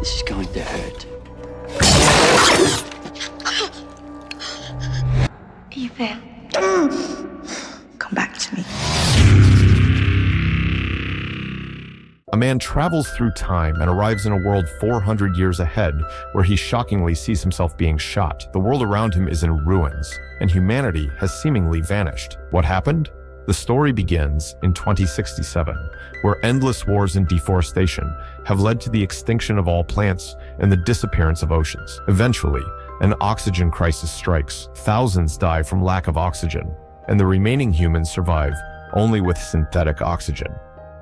This is going to hurt. Ethan, come back to me. A man travels through time and arrives in a world 400 years ahead, where he shockingly sees himself being shot. The world around him is in ruins, and humanity has seemingly vanished. What happened? The story begins in 2067, where endless wars and deforestation have led to the extinction of all plants and the disappearance of oceans. Eventually, an oxygen crisis strikes. Thousands die from lack of oxygen, and the remaining humans survive only with synthetic oxygen.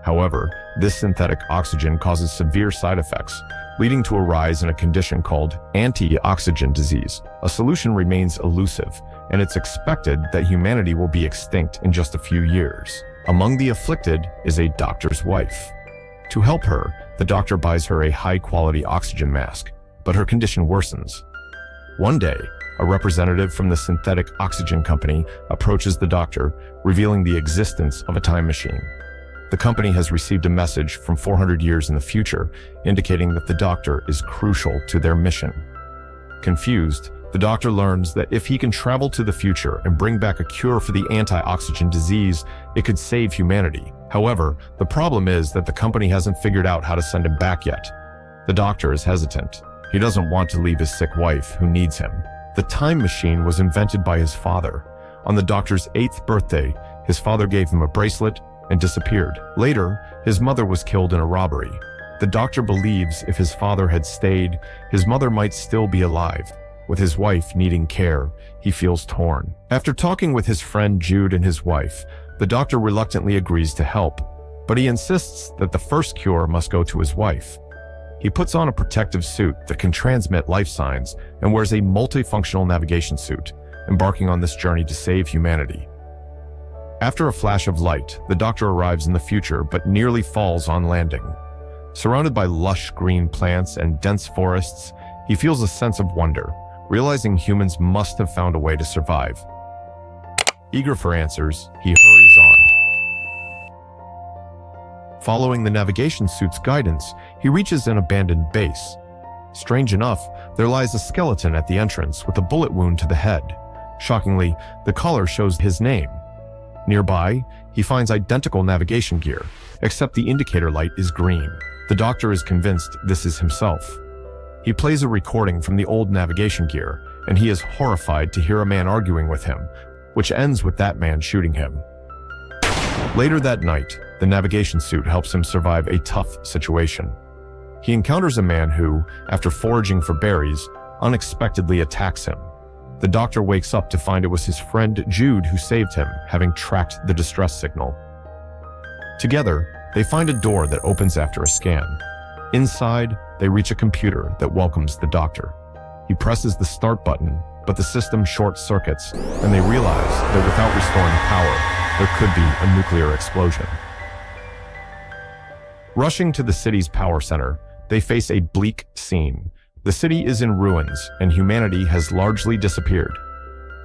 However, this synthetic oxygen causes severe side effects, leading to a rise in a condition called anti-oxygen disease. A solution remains elusive, and it's expected that humanity will be extinct in just a few years. Among the afflicted is a doctor's wife. To help her, the doctor buys her a high-quality oxygen mask, but her condition worsens. One day, a representative from the synthetic oxygen company approaches the doctor, revealing the existence of a time machine. The company has received a message from 400 years in the future, indicating that the doctor is crucial to their mission. Confused, the doctor learns that if he can travel to the future and bring back a cure for the anti-oxygen disease, it could save humanity. However, the problem is that the company hasn't figured out how to send him back yet. The doctor is hesitant. He doesn't want to leave his sick wife, who needs him. The time machine was invented by his father. On the doctor's 8th birthday, his father gave him a bracelet and disappeared. Later, his mother was killed in a robbery. The doctor believes if his father had stayed, his mother might still be alive. With his wife needing care, he feels torn. After talking with his friend Jude and his wife, the doctor reluctantly agrees to help, but he insists that the first cure must go to his wife. He puts on a protective suit that can transmit life signs and wears a multifunctional navigation suit, embarking on this journey to save humanity. After a flash of light, the doctor arrives in the future but nearly falls on landing. Surrounded by lush green plants and dense forests, he feels a sense of wonder, realizing humans must have found a way to survive. Eager for answers, he hurries on. Following the navigation suit's guidance, he reaches an abandoned base. Strange enough, there lies a skeleton at the entrance with a bullet wound to the head. Shockingly, the collar shows his name. Nearby, he finds identical navigation gear, except the indicator light is green. The doctor is convinced this is himself. He plays a recording from the old navigation gear, and he is horrified to hear a man arguing with him, which ends with that man shooting him. Later that night, the navigation suit helps him survive a tough situation. He encounters a man who, after foraging for berries, unexpectedly attacks him. The doctor wakes up to find it was his friend Jude who saved him, having tracked the distress signal. Together, they find a door that opens after a scan. Inside, they reach a computer that welcomes the doctor. He presses the start button, but the system short-circuits, and they realize that without restoring power, there could be a nuclear explosion. Rushing to the city's power center, they face a bleak scene. The city is in ruins, and humanity has largely disappeared.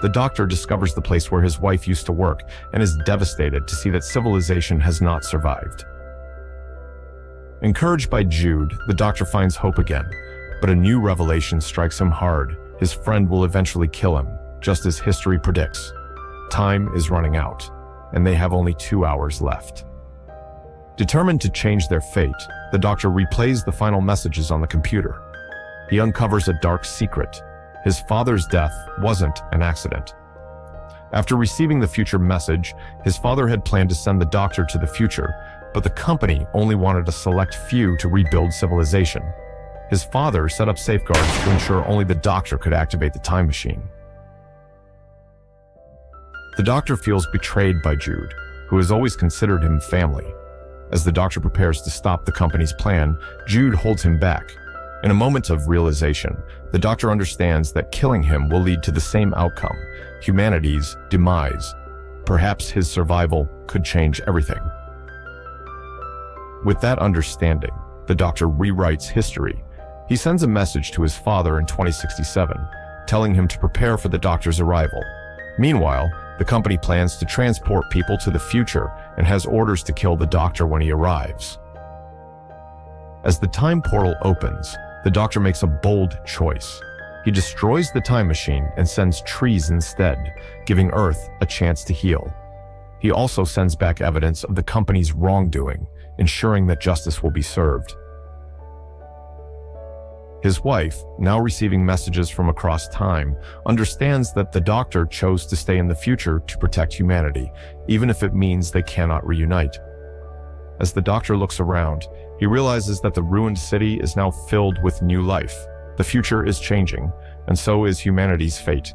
The doctor discovers the place where his wife used to work and is devastated to see that civilization has not survived. Encouraged by Jude, the doctor finds hope again, but a new revelation strikes him hard. His friend will eventually kill him, just as history predicts. Time is running out, and they have only 2 hours left. Determined to change their fate, the doctor replays the final messages on the computer. He uncovers a dark secret. His father's death wasn't an accident. After receiving the future message, his father had planned to send the doctor to the future, but the company only wanted a select few to rebuild civilization. His father set up safeguards to ensure only the doctor could activate the time machine. The doctor feels betrayed by Jude, who has always considered him family. As the doctor prepares to stop the company's plan, Jude holds him back. In a moment of realization, the doctor understands that killing him will lead to the same outcome, humanity's demise. Perhaps his survival could change everything. With that understanding, the doctor rewrites history. He sends a message to his father in 2067, telling him to prepare for the doctor's arrival. Meanwhile, the company plans to transport people to the future and has orders to kill the doctor when he arrives. As the time portal opens, the Doctor makes a bold choice. He destroys the time machine and sends trees instead, giving Earth a chance to heal. He also sends back evidence of the company's wrongdoing, ensuring that justice will be served. His wife, now receiving messages from across time, understands that the Doctor chose to stay in the future to protect humanity, even if it means they cannot reunite. As the Doctor looks around, he realizes that the ruined city is now filled with new life. The future is changing, and so is humanity's fate.